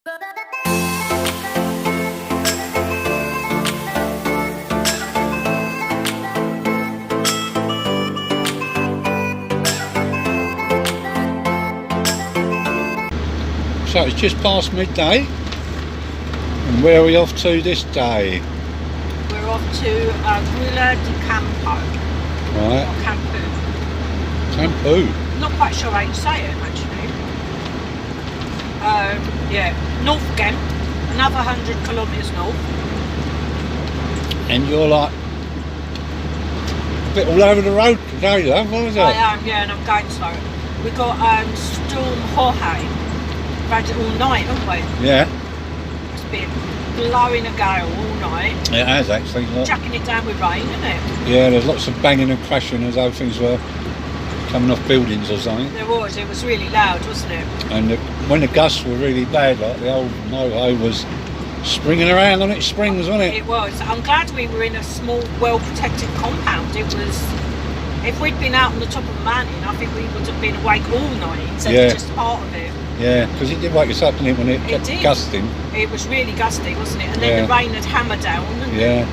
So it's just past midday, and where are we off to this day? We're off to Aguila de Campoo. Right. Or Campoo. Campoo. Not quite sure how you say it actually. Yeah, north again, another 100 kilometres north. And you're like a bit all over the road today, love, what was it? I am, yeah, and I'm going slow. We got Storm Jorge. We've had it all night, haven't we? Yeah. It's been blowing a gale all night. It has actually. Look. Chucking it down with rain, isn't it? Yeah, there's lots of banging and crashing as though things were coming off buildings or something. It was really loud, wasn't it? And when the gusts were really bad, like the old MoHo was springing around on its springs, wasn't it? It was. I'm glad we were in a small, well-protected compound. It was. If we'd been out on the top of the mountain, I think we would have been awake all night instead of just part of it. Yeah, because it did wake us up, didn't it, when it kept gusting. It was really gusty, wasn't it? And then the rain had hammered down. Yeah.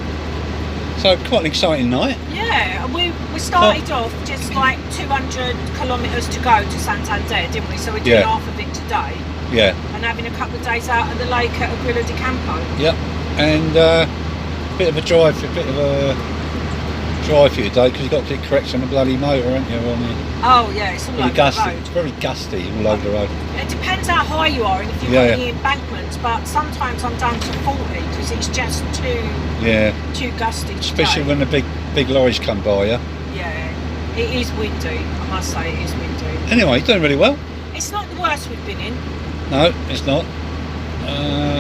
So quite an exciting night. Yeah, we started off just like 200 kilometres to go to Santander, didn't we? So we did half of it today. Yeah. And having a couple of days out at the lake at Aguila de Campoo. Yep. And a bit of a drive for you today, because you've got to get correct on the bloody motor, haven't you? Oh yeah, it's all over the road. It's very gusty all over the road. It depends how high you are and if you've got any embankments, but sometimes I'm down to 40 because it's just too gusty. Especially when the big lorries come by, yeah? Yeah, it is windy, I must say, it is windy. Anyway, you're doing really well. It's not the worst we've been in. No, it's not.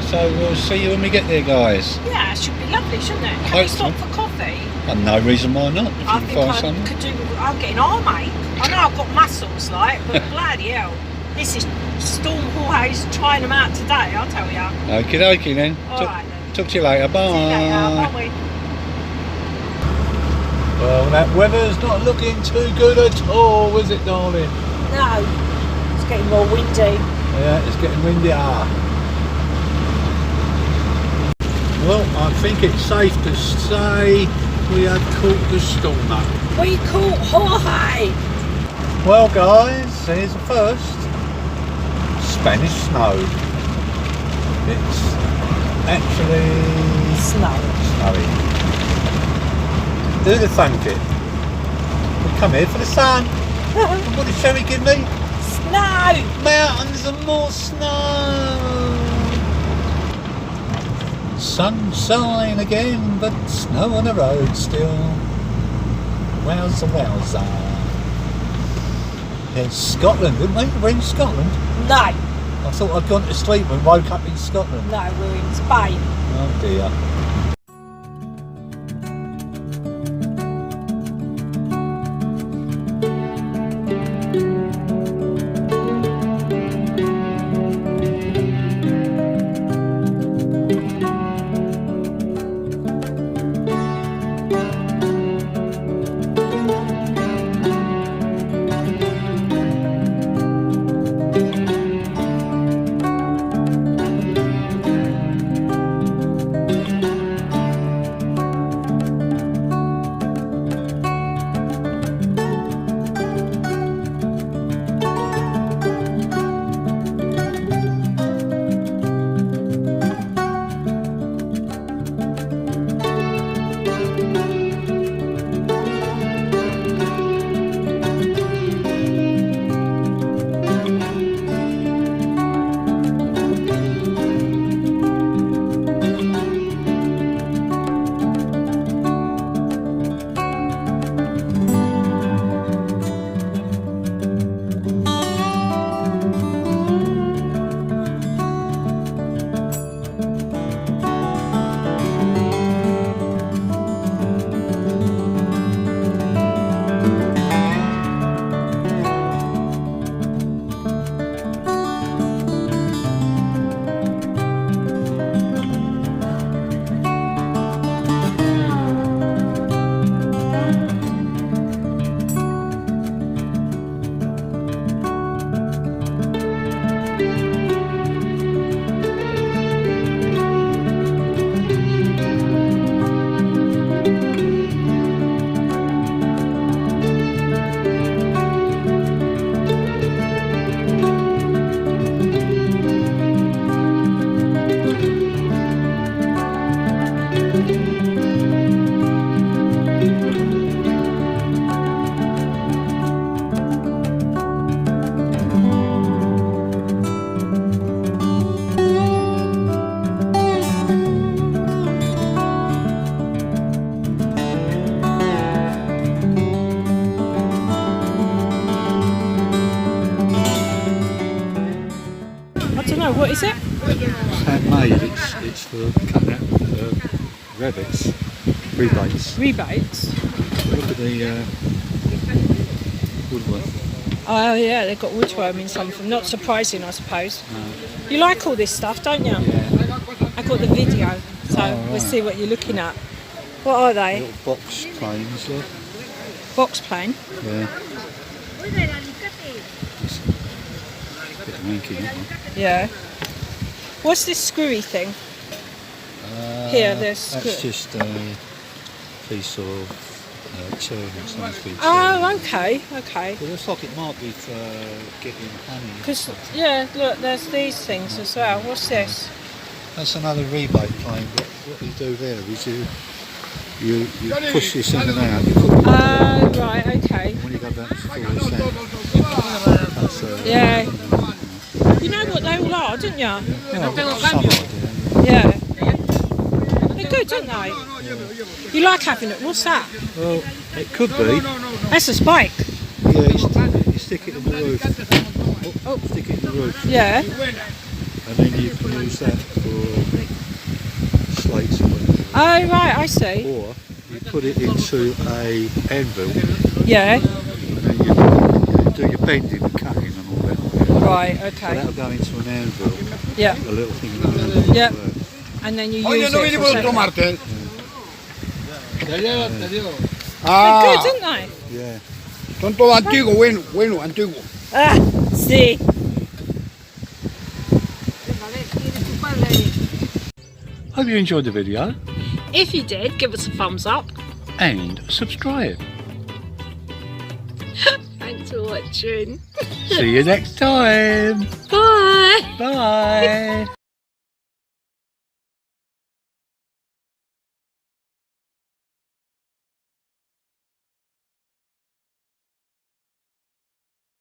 So we'll see you when we get there, guys. Yeah, it should be lovely, shouldn't it? Can we stop for coffee? No reason why not. If I you think can find I something. could do. I'm getting arm ache. I know I've got muscles, like, but bloody hell, this is Storm Jorge's trying them out today. I'll tell you. Okie dokie then. Alright then. Talk to you later. Bye. See you later. Bye. Well, that weather's not looking too good at all, is it, darling? No, it's getting more windy. Yeah, it's getting windier. Well, I think it's safe to say we have caught the stormer. We caught Jorge! Well guys, here's the first Spanish snow. It's actually snowy. Who'd have thunk it? We come here for the sun. And what did Sherry give me? Snow! Mountains and more snow. Sunshine again, but snow on the road still. Wowza, wowza. It's Scotland, didn't we? We're in Scotland. No. I thought I'd gone to sleep and woke up in Scotland. No, we're in Spain. Oh dear. It's handmade. It's for cutting out rabbits. Rebates. Rebates. Look at the woodwork. Oh yeah, they've got woodworm in something. Not surprising, I suppose. No. You like all this stuff, don't you? Yeah. I got the video, so Oh, we'll right. see what you're looking at. What are they? Little box planes, look. Box plane? Yeah. It's a bit wanky, isn't it? Yeah. What's this screwy thing? Here, there's That's screw. just a piece of churn or something. Oh, okay, okay. It looks like it might be for getting honey. Because, yeah, look, there's these things as well. What's this? That's another rebate plane, but what you do there is you push this in and out. You put Oh, right, okay. when you go back to full sound. That's Yeah. You know what they all are, don't you? yeah, I've got some idea. Yeah. They're good, don't they? You like having it. What's that? Well, it could be. That's a spike. Yeah, you stick it in the roof. Oh, stick it in the roof. Yeah. And then you can use that for slates or whatever. Oh, right, I see. Or you put it into a anvil Yeah. and then you do your bending and cutting and all that. Right, So okay. that'll go into an anvil, Yeah. a little thing in the anvil. Yeah. And then you use it for something. They're good, aren't they? Yeah. Son todo antiguo, bueno, antiguo. Ah, see. Hope you enjoyed the video If you did, give us a thumbs up. and subscribe. Thanks for watching. See you next time. Bye. Bye.